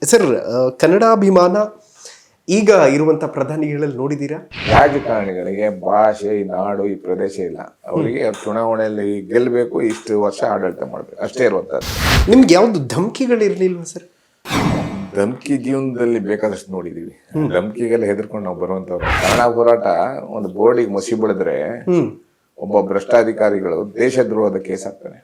Sir, ಕನ್ನಡಾಭಿಮಾನ ಈಗ ಇರುವಂತ ಪ್ರಧಾನಿಗಳಲ್ಲಿ ನೋಡಿದ್ದೀರಾ? ರಾಜಕಾರಣಿಗಳಿಗೆ ಭಾಷೆ, ಈ ನಾಡು, ಈ ಪ್ರದೇಶ ಇಲ್ಲ. ಅವರಿಗೆ ಚುನಾವಣೆಯಲ್ಲಿ ಗೆಲ್ಲಬೇಕು, ಇಷ್ಟು ವರ್ಷ ಆಡಳಿತ ಮಾಡಬೇಕು, ಅಷ್ಟೇ ಇರುವಂತದ್ದು. ನಿಮ್ಗೆ ಯಾವ್ದು ಧಮಕಿಗಳಿರ್ಲಿಲ್ವಾ ಸರ್? ಧಮಕಿ ಜೀವನದಲ್ಲಿ ಬೇಕಾದಷ್ಟು ನೋಡಿದೀವಿ. ಧಮಕಿಗೆಲ್ಲ ಹೆದರ್ಕೊಂಡು ನಾವು ಬರುವಂತವ್ರು. ಕನ್ನಡ ಹೋರಾಟ ಒಂದು ಬೋರ್ಡಿಗೆ ಮಸಿ ಬೆಳೆದ್ರೆ ಒಬ್ಬ ಭ್ರಷ್ಟಾಧಿಕಾರಿಗಳು ದೇಶದ್ರೋಹದ ಕೇಸ್ ಹಾಕ್ತಾನೆ.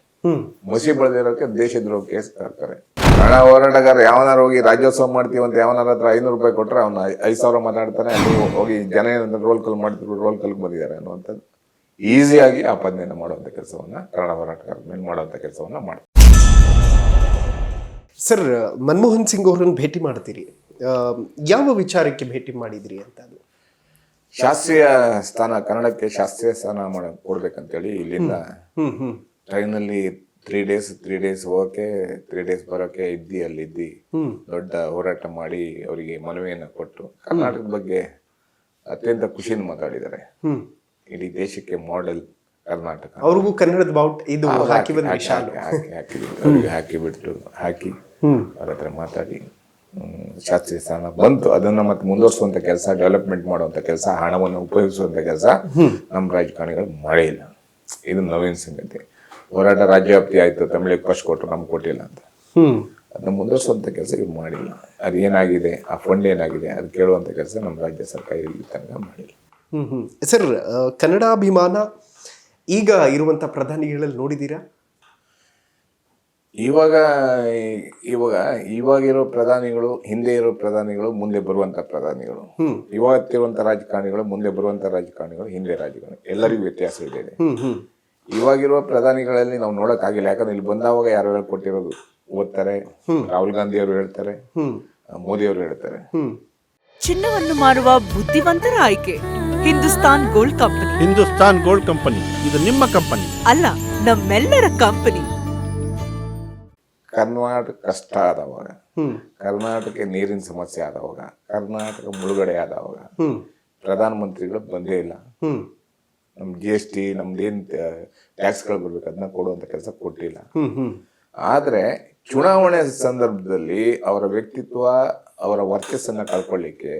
ಮಸಿ ಬೆಳೆದಿರೋಕೆ ದೇಶದ್ರೋಹ ಕೇಸ್ ಹಾಕ್ತಾರೆ. ಕನ್ನಡ ಹೋರಾಟಗಾರ ಯಾವನಾರು ಹೋಗಿ ರಾಜ್ಯೋತ್ಸವ ಮಾಡ್ತೀವಿ ಅಂತ ಯಾವನಾರ ಹತ್ರ 500 ರೂಪಾಯಿ ಕೊಟ್ರೆ ಅವ್ನ 5,000 ಮಾತಾಡ್ತಾನೆ. ಅಲ್ಲಿ ಹೋಗಿ ಜನ ರೋಲ್ ಕಲ್ ಮಾಡ್ತಿದ್ರು, ರೋಲ್ ಕಲ್ ಬಂದಿದ್ದಾರೆ ಅನ್ನುವಂಥದ್ದು ಈಸಿಯಾಗಿ ಆಪಾದನೆಯನ್ನು ಮಾಡುವಂಥ ಕೆಲಸವನ್ನ ಕನ್ನಡ ಹೋರಾಟಗಾರರ ಮೇಲೆ ಮಾಡುವಂಥ ಕೆಲಸವನ್ನ ಮಾಡ್ತಾರೆ. ಸರ್, ಮನಮೋಹನ್ ಸಿಂಗ್ ಅವರನ್ನು ಭೇಟಿ ಮಾಡ್ತೀರಿ, ಯಾವ ವಿಚಾರಕ್ಕೆ ಭೇಟಿ ಮಾಡಿದ್ರಿ ಅಂತ? ಅದು ಶಾಸ್ತ್ರೀಯ ಸ್ಥಾನ, ಕನ್ನಡಕ್ಕೆ ಶಾಸ್ತ್ರೀಯ ಸ್ಥಾನ ಕೊಡ್ಬೇಕಂತೇಳಿ ಇಲ್ಲಿಂದ ಟ್ರೈನಲ್ಲಿ 3 ಡೇಸ್ ಹೋಗಕ್ಕೆ 3 ಡೇಸ್ ಬರೋಕೆ ಅಲ್ಲಿದ್ದಿ ದೊಡ್ಡ ಹೋರಾಟ ಮಾಡಿ ಅವರಿಗೆ ಮನವಿಯನ್ನ ಕೊಟ್ಟು ಕರ್ನಾಟಕದ ಬಗ್ಗೆ ಅತ್ಯಂತ ಖುಷಿಯಿಂದ ಮಾತಾಡಿದ್ದಾರೆ. ಇಡೀ ದೇಶಕ್ಕೆ ಮಾಡೆಲ್ ಕರ್ನಾಟಕ. ಅವ್ರಿಗೂ ಕನ್ನಡದ ಬಾವುಟ ಇದು ಹಾಕಿ ಹಾಕಿ ಅವ್ರ ಹತ್ರ ಮಾತಾಡಿ ಶಾಸ್ತ್ರೀಯ ಸ್ಥಾನ ಬಂತು. ಅದನ್ನ ಮತ್ತೆ ಮುಂದುವರಿಸುವಂತ ಕೆಲಸ, ಡೆವಲಪ್ಮೆಂಟ್ ಮಾಡುವಂತ ಕೆಲಸ, ಹಣವನ್ನು ಉಪಯೋಗಿಸುವಂತ ಕೆಲಸ ನಮ್ಮ ರಾಜಕಾರಣಿಗಳು ಮಾಡೇ ಇಲ್ಲ. ಇದು ನವೀನ್ ಸಂಗತಿ. ಹೋರಾಟ ರಾಜ್ಯವ್ಯಾಪ್ತಿ ಆಯ್ತು, ತಮಿಳಿಗೆ ಫಸ್ಟ್ ಕೊಟ್ಟರು, ನಮ್ಗೆ ಕೊಟ್ಟಿಲ್ಲ ಅಂತ. ಅದನ್ನ ಮುಂದುವರಿಸುವಂತ ಕೆಲಸ ಇವ್ರು ಮಾಡಿಲ್ಲ. ಅದು ಏನಾಗಿದೆ, ಆ ಫಂಡ್ ಏನಾಗಿದೆ ಅದು ಕೇಳುವಂತ ಕೆಲಸ ನಮ್ಮ ರಾಜ್ಯ ಸರ್ಕಾರ ಇಲ್ಲಿ ತನಕ ಮಾಡಿಲ್ಲ. ಸರ್, ಕನ್ನಡಾಭಿಮಾನ ಈಗ ಇರುವಂತ ಪ್ರಧಾನಿಗಳಲ್ಲಿ ನೋಡಿದ್ದೀರಾ? ಇವಾಗಿರೋ ಪ್ರಧಾನಿಗಳು, ಹಿಂದೆ ಇರೋ ಪ್ರಧಾನಿಗಳು, ಮುಂದೆ ಬರುವಂತ ಪ್ರಧಾನಿಗಳು, ಇವತ್ತಿರುವಂತ ರಾಜಕಾರಣಿಗಳು, ಮುಂದೆ ಬರುವಂತ ರಾಜಕಾರಣಿಗಳು, ಹಿಂದೆ ರಾಜಕಾರಣಿ, ಎಲ್ಲರಿಗೂ ವ್ಯತ್ಯಾಸ ಇದೆ. ಇವಾಗಿರುವ ಪ್ರಧಾನಿಗಳಲ್ಲಿ ನಾವು ನೋಡಕ್ ಆಗಿಲ್ಲ. ಯಾಕಂದ್ರೆ ಇಲ್ಲಿ ಬಂದವಾಗ ಯಾರು ಹೇಳ್ಕೊಟ್ಟಿರೋದು ಓದ್ತಾರೆ. ರಾಹುಲ್ ಗಾಂಧಿ ಅವರು ಹೇಳ್ತಾರೆ, ಮೋದಿ ಅವರು ಹೇಳ್ತಾರೆ. ಚಿನ್ನವನ್ನು ಮಾರುವ ಬುದ್ಧಿವಂತರ ಆಯ್ಕೆ Hindustan gold company. Hindustan gold company ಇದು ನಿಮ್ಮ ಕಂಪನಿ ಅಲ್ಲ, ನಮ್ಮೆಲ್ಲರ ಕಂಪನಿ. ಕರ್ನಾಟಕ ಕಷ್ಟ ಆದವಾಗ, ಕರ್ನಾಟಕ ನೀರಿನ ಸಮಸ್ಯೆ ಆದವಾಗ, ಕರ್ನಾಟಕ ಮುಳುಗಡೆ ಆದವಾಗ ಪ್ರಧಾನ ಮಂತ್ರಿಗಳು ಬಂದೇ ಇಲ್ಲ. ನಮ್ GST, ನಮ್ದೇನ್ ಟ್ಯಾಕ್ಸ್ಗಳು ಬರ್ಬೇಕು ಅದನ್ನ ಕೊಡುವಂತ ಕೆಲಸ ಕೊಟ್ಟಿಲ್ಲ. ಆದ್ರೆ ಚುನಾವಣೆ ಸಂದರ್ಭದಲ್ಲಿ ಅವರ ವ್ಯಕ್ತಿತ್ವ, ಅವರ ವರ್ಚಸ್ಸನ್ನ ಕಳ್ಕೊಳ್ಳಿಕ್ಕೆ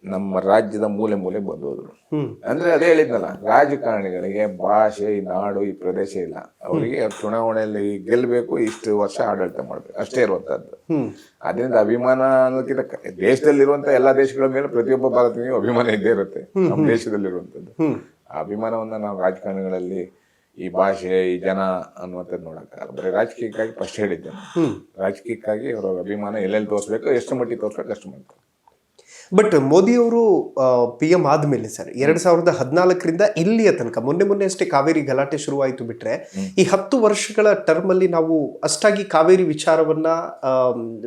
ನಮ್ಮ ರಾಜ್ಯದ ಮೂಲೆ ಮೂಲೆ ಬಂದೋದ್ರು. ಅಂದ್ರೆ ಅದೇ ಹೇಳಿದ್ನಲ್ಲ, ರಾಜಕಾರಣಿಗಳಿಗೆ ಭಾಷೆ, ಈ ನಾಡು, ಈ ಪ್ರದೇಶ ಇಲ್ಲ. ಅವರಿಗೆ ಚುನಾವಣೆಯಲ್ಲಿ ಗೆಲ್ಲಬೇಕು, ಇಷ್ಟು ವರ್ಷ ಆಡಳಿತ ಮಾಡ್ಬೇಕು, ಅಷ್ಟೇ ಇರುವಂತದ್ದು. ಅದರಿಂದ ಅಭಿಮಾನ ಅನ್ನೋದಕ್ಕಿಂತ ದೇಶದಲ್ಲಿರುವಂತ ಎಲ್ಲಾ ದೇಶಗಳ ಮೇಲೆ ಪ್ರತಿಯೊಬ್ಬ ಭಾರತೀಯನಿಗೂ ಅಭಿಮಾನ ಇದ್ದೇ ಇರುತ್ತೆ. ನಮ್ಮ ದೇಶದಲ್ಲಿರುವಂತದ್ದು ಆ ಅಭಿಮಾನವನ್ನ ನಾವು ರಾಜಕಾರಣಿಗಳಲ್ಲಿ ಈ ಭಾಷೆ, ಈ ಜನ ಅನ್ನುವಂಥದ್ದು ನೋಡಕ್ಕಾಗಲ್ಲ. ಬರೀ ರಾಜಕೀಯಕ್ಕಾಗಿ ಫಸ್ಟ್ ಹೇಳಿದ್ದೇನೆ, ರಾಜಕೀಯಕ್ಕಾಗಿ ಅವರ ಅಭಿಮಾನ ಎಲ್ಲೆಲ್ಲಿ ತೋರಿಸ್ಬೇಕು, ಎಷ್ಟು ಮಟ್ಟಿಗೆ ತೋರಿಸ್ಬೇಕು ಅಷ್ಟು ಮಾಡ್ತಾರೆ. ಬಟ್ ಮೋದಿ ಅವರು PM ಆದ್ಮೇಲೆ ಸರ್ 2014ರಿಂದ ಇಲ್ಲಿಯ ತನಕ ಮೊನ್ನೆ ಅಷ್ಟೇ ಕಾವೇರಿ ಗಲಾಟೆ ಶುರುವಾಯಿತು ಬಿಟ್ರೆ, ಈ 10 ವರ್ಷಗಳ ಟರ್ಮ್ ಅಲ್ಲಿ ನಾವು ಅಷ್ಟಾಗಿ ಕಾವೇರಿ ವಿಚಾರವನ್ನ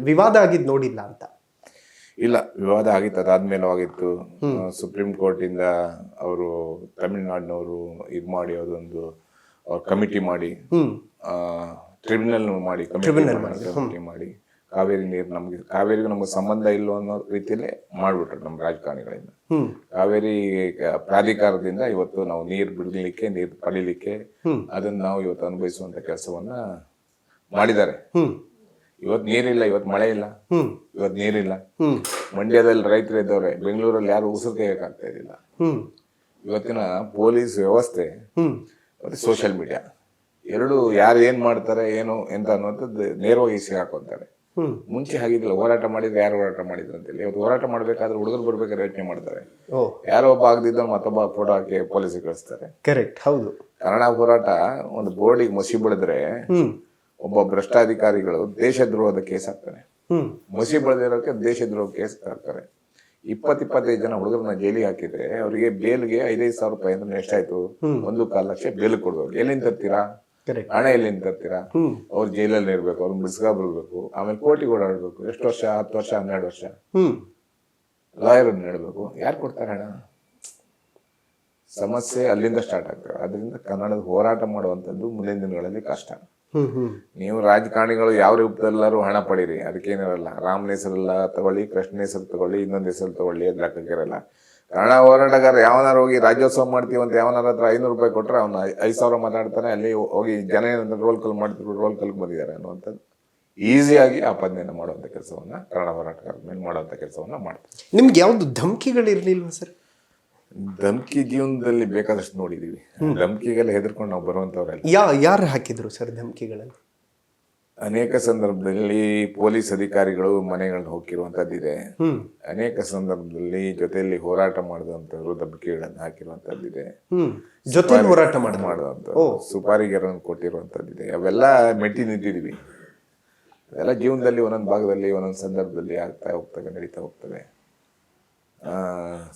ವಿವಾದ ಆಗಿದ್ ನೋಡಿಲ್ಲ ಅಂತ. ಇಲ್ಲ, ವಿವಾದ ಆಗಿತ್ತು, ಅದಾದ್ಮೇಲೂ ಆಗಿತ್ತು. ಸುಪ್ರೀಂ ಕೋರ್ಟ್ ಇಂದ ಅವರು ತಮಿಳುನಾಡಿನವರು ಇದು ಮಾಡಿ ಅದೊಂದು ಕಮಿಟಿ ಮಾಡಿ, ಟ್ರಿಬ್ಯುನಲ್ ಮಾಡಿ, ಕಮಿಟಿ ಮಾಡಿ ಕಾವೇರಿ ನೀರು ಕಾವೇರಿಗೂ ನಮ್ಗೆ ಸಂಬಂಧ ಇಲ್ಲ ಅನ್ನೋ ರೀತಿಯಲ್ಲೇ ಮಾಡ್ಬಿಟ್ರು ನಮ್ಮ ರಾಜಕಾರಣಿಗಳಿಂದ. ಕಾವೇರಿ ಪ್ರಾಧಿಕಾರದಿಂದ ಇವತ್ತು ನಾವು ನೀರು ಬಿಡಲಿಕ್ಕೆ, ನೀರು ಪಡಿಲಿಕ್ಕೆ, ಅದನ್ನ ನಾವು ಇವತ್ತು ಅನುಭವಿಸುವಂತ ಕೆಲಸವನ್ನ ಮಾಡಿದ್ದಾರೆ. ಇವತ್ತು ನೀರಿಲ್ಲ, ಇವತ್ತು ಮಳೆ ಇಲ್ಲ, ಇವತ್ತು ನೀರಿಲ್ಲ. ಮಂಡ್ಯದಲ್ಲಿ ರೈತರು ಇದ್ದವ್ರೆ, ಬೆಂಗಳೂರಲ್ಲಿ ಯಾರು ಉಸಿರು ಕೈಯಕ್ಕಾಗ್ತಾ ಇದ್ದಿಲ್ಲ. ಇವತ್ತಿನ ಪೊಲೀಸ್ ವ್ಯವಸ್ಥೆ ಮತ್ತೆ ಸೋಷಿಯಲ್ ಮೀಡಿಯಾ ಎರಡು ಯಾರು ಏನ್ ಮಾಡ್ತಾರೆ, ಏನು ಎಂತ ಅನ್ನೋಂಥದ್ದು ನೇರವಾಗಿ ಸಿಗಾಕೊಂತಾರೆ. ಮುಂಚೆ ಹಾಗಿದ್ದಿಲ್ಲ. ಹೋರಾಟ ಮಾಡಿದ್ರೆ ಯಾರು ಹೋರಾಟ ಮಾಡಿದ್ರು ಅಂತೇಳಿ. ಇವತ್ತು ಹೋರಾಟ ಮಾಡ್ಬೇಕಾದ್ರೆ ಹುಡುಗರು ಬರ್ಬೇಕಾದ್ರೆ ಯೋಚನೆ ಮಾಡ್ತಾರೆ, ಯಾರೋ ಒಬ್ಬ ಆಗದಿದ್ದ ಮತ್ತೊಬ್ಬ ಫೋಟೋ ಹಾಕಿ ಪೊಲೀಸಿಗೆ ಕಳಿಸ್ತಾರೆ. ಕರೆಕ್ಟ್, ಹೌದು. ಕನ್ನಡ ಹೋರಾಟ ಒಂದು ಬೋರ್ಡಿಗೆ ಮಸಿ ಬೆಳೆದ್ರೆ ಒಬ್ಬ ಭ್ರಷ್ಟಾಧಿಕಾರಿಗಳು ದೇಶದ್ರೋಹದ ಕೇಸ್ ಹಾಕ್ತಾನೆ. ಮಸಿ ಬೆಳೆದಿರೋಕೆ ದೇಶದ್ರೋಹ ಕೇಸ್ ಹಾಕ್ತಾರೆ. 20-25 ಜನ ಹುಡುಗರನ್ನ ಜೈಲಿಗೆ ಹಾಕಿದ್ರೆ ಅವರಿಗೆ ಬೇಲ್ಗೆ 5,000 ರೂಪಾಯಿ ಅಂದ್ರೆ ಎಷ್ಟಾಯ್ತು? 1.25 ಲಕ್ಷ ಬೇಲ್ ಕೊಡ್ಬೇಕು. ಎಲ್ಲಿಂದ ತರ್ತೀರಾ ಹಣ? ಎಲ್ಲಿಂದ ತರ್ತೀರಾ? ಅವ್ರು ಜೈಲಲ್ಲಿ ಇರ್ಬೇಕು, ಅವ್ರನ್ನ ಬಿಡ್ಸ್ಕಾ ಬರ್ಬೇಕು, ಆಮೇಲೆ ಕೋರ್ಟಿಗೆ ಓಡಾಡ್ಬೇಕು. ಎಷ್ಟು ವರ್ಷ? 10 ವರ್ಷ, 12 ವರ್ಷ ಲಾಯರ್ ನೀಡಬೇಕು. ಯಾರು ಕೊಡ್ತಾರೆ ಹಣ? ಸಮಸ್ಯೆ ಅಲ್ಲಿಂದ ಸ್ಟಾರ್ಟ್ ಆಗ್ತವೆ. ಅದರಿಂದ ಕನ್ನಡದ ಹೋರಾಟ ಮಾಡುವಂತದ್ದು ಮುಂದಿನ ದಿನಗಳಲ್ಲಿ ಕಷ್ಟ. ನೀವು ರಾಜಕಾರಣಿಗಳು ಯಾವ ರೂಪದಲ್ಲಾರು ಹಣ ಪಡೀರಿ, ಅದಕ್ಕೇನಿರಲ್ಲ. ರಾಮನ ಹೆಸರೆಲ್ಲ ತಗೊಳ್ಳಿ, ಕೃಷ್ಣ ಹೆಸರು ತಗೊಳ್ಳಿ, ಇನ್ನೊಂದು ಹೆಸರು ತಗೊಳ್ಳಿ, ಅದ್ರ ಹಾಕಿರಲ್ಲ. ಕನ್ನಡ ಹೋರಾಟಗಾರ ಯಾವನಾರು ಹೋಗಿ ರಾಜ್ಯೋತ್ಸವ ಮಾಡ್ತೀವಿ ಅಂತ ಯಾವನಾರ ಹತ್ರ 500 ರೂಪಾಯಿ ಕೊಟ್ರೆ ಅವ್ನ 5,000 ಮಾತಾಡ್ತಾನೆ. ಅಲ್ಲಿ ಹೋಗಿ ಜನ ರೋಲ್ ಕಲ್ ಮಾಡ್ತಿದ್ರು, ರೋಲ್ ಕಲ್ ಬಂದಿದ್ದಾರೆ ಅನ್ನುವಂಥದ್ದು ಈಸಿಯಾಗಿ ಆಪಾದನೆಯನ್ನು ಮಾಡುವಂಥ ಕೆಲಸವನ್ನ ಕನ್ನಡ ಹೋರಾಟಗಾರರ ಮೇಲೆ ಮಾಡುವಂಥ ಕೆಲಸವನ್ನ ಮಾಡ್ತಾರೆ. ನಿಮ್ಗೆ ಯಾವ್ದು ಧಮಕಿಗಳಿರ್ಲಿಲ್ವಾ ಸರ್? ಧಮಕಿ ಜೀವನದಲ್ಲಿ ಬೇಕಾದಷ್ಟು ನೋಡಿದೀವಿ. ಧಮಕಿಗೆಲ್ಲ ಹೆದರ್ಕೊಂಡು ನಾವು ಬರುವಂತವ್ರಲ್ಲ. ಯಾರು ಹಾಕಿದ್ರು ಸರ್ ಧಮಕಿಗಳನ್ನು? ಅನೇಕ ಸಂದರ್ಭದಲ್ಲಿ ಪೊಲೀಸ್ ಅಧಿಕಾರಿಗಳು ಮನೆಗಳನ್ನ ಹೋಗಿರುವಂತದ್ದಿದೆ. ಅನೇಕ ಸಂದರ್ಭದಲ್ಲಿ ಜೊತೆಯಲ್ಲಿ ಹೋರಾಟ ಮಾಡಿದಂತವ್ರು ಧಮಕಿಗಳನ್ನು ಹಾಕಿರುವಂತದ್ದಿದೆ. ಜೊತೆ ಹೋರಾಟ ಮಾಡುವಂತ ಸುಪಾರಿಗೆರನ್ನು ಕೊಟ್ಟಿರುವಂತದ್ದಿದೆ. ಅವೆಲ್ಲ ಮೆಟ್ಟಿ ನಿಂತಿದೀವಿ. ಅದೆಲ್ಲ ಜೀವನದಲ್ಲಿ ಒಂದೊಂದು ಭಾಗದಲ್ಲಿ ಒಂದೊಂದು ಸಂದರ್ಭದಲ್ಲಿ ಆಗ್ತಾ ಹೋಗ್ತವೆ, ನಡೀತಾ ಹೋಗ್ತವೆ.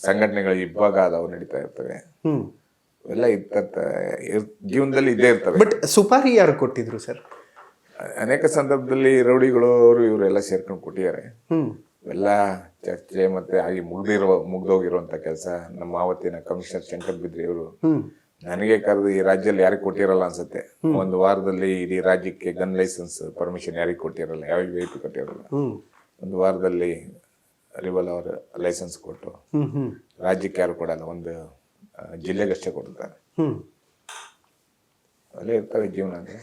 ಸಂಘಟನೆಗಳ ಇಬ್ಬಾಗ ಆದವು ನಡೀತಾ ಇರ್ತವೆ. ಎಲ್ಲ ಜೀವನದಲ್ಲಿ ಇದ್ದೇ ಇರ್ತವೆ. ಬಟ್ ಸುಪಾರಿ ಯಾರು ಕೊಟ್ಟಿದ್ರು ಸರ್? ಅನೇಕ ಸಂದರ್ಭದಲ್ಲಿ ರೌಡಿಗಳು ಅವರು ಇವರೆಲ್ಲ ಸೇರ್ಕೊಂಡು ಕೊಟ್ಟಿದ್ದಾರೆ. ಎಲ್ಲ ಚರ್ಚೆ ಮತ್ತೆ ಆಗಿ ಮುಗ್ದೋಗಿರುವಂತ ಕೆಲಸ ನಮ್ಮ ಆವತ್ತಿನ ಕಮಿಷನರ್ ಶಂಕರ್ ಬಿದ್ರಿ ಅವರು ನನಗೆ ಕರೆದು ಈ ರಾಜ್ಯದಲ್ಲಿ ಯಾರಿಗೆ ಕೊಟ್ಟಿರಲ್ಲ ಅನ್ಸುತ್ತೆ, ಒಂದು ವಾರದಲ್ಲಿ ಇಡೀ ರಾಜ್ಯಕ್ಕೆ ಗನ್ ಲೈಸೆನ್ಸ್ ಪರ್ಮಿಷನ್ ಯಾರಿಗೆ ಕೊಟ್ಟಿರಲ್ಲ, ಯಾವ ವೆಹಿಕಲ್ ಕೊಟ್ಟಿರಲ್ಲ, ಒಂದು ವಾರದಲ್ಲಿ ರಿವಾಲ್ವರ್ ಲೈಸೆನ್ಸ್ ಕೊಟ್ಟು ರಾಜ್ಯಕ್ಕೆ ಯಾರು ಕೊಡಲ್ಲ, ಒಂದು ಜಿಲ್ಲೆಗಷ್ಟೇ ಕೊಡ್ತಾರೆ. ಅಲ್ಲೇ ಇರ್ತವೆ ಜೀವನ ಅಂದ್ರೆ.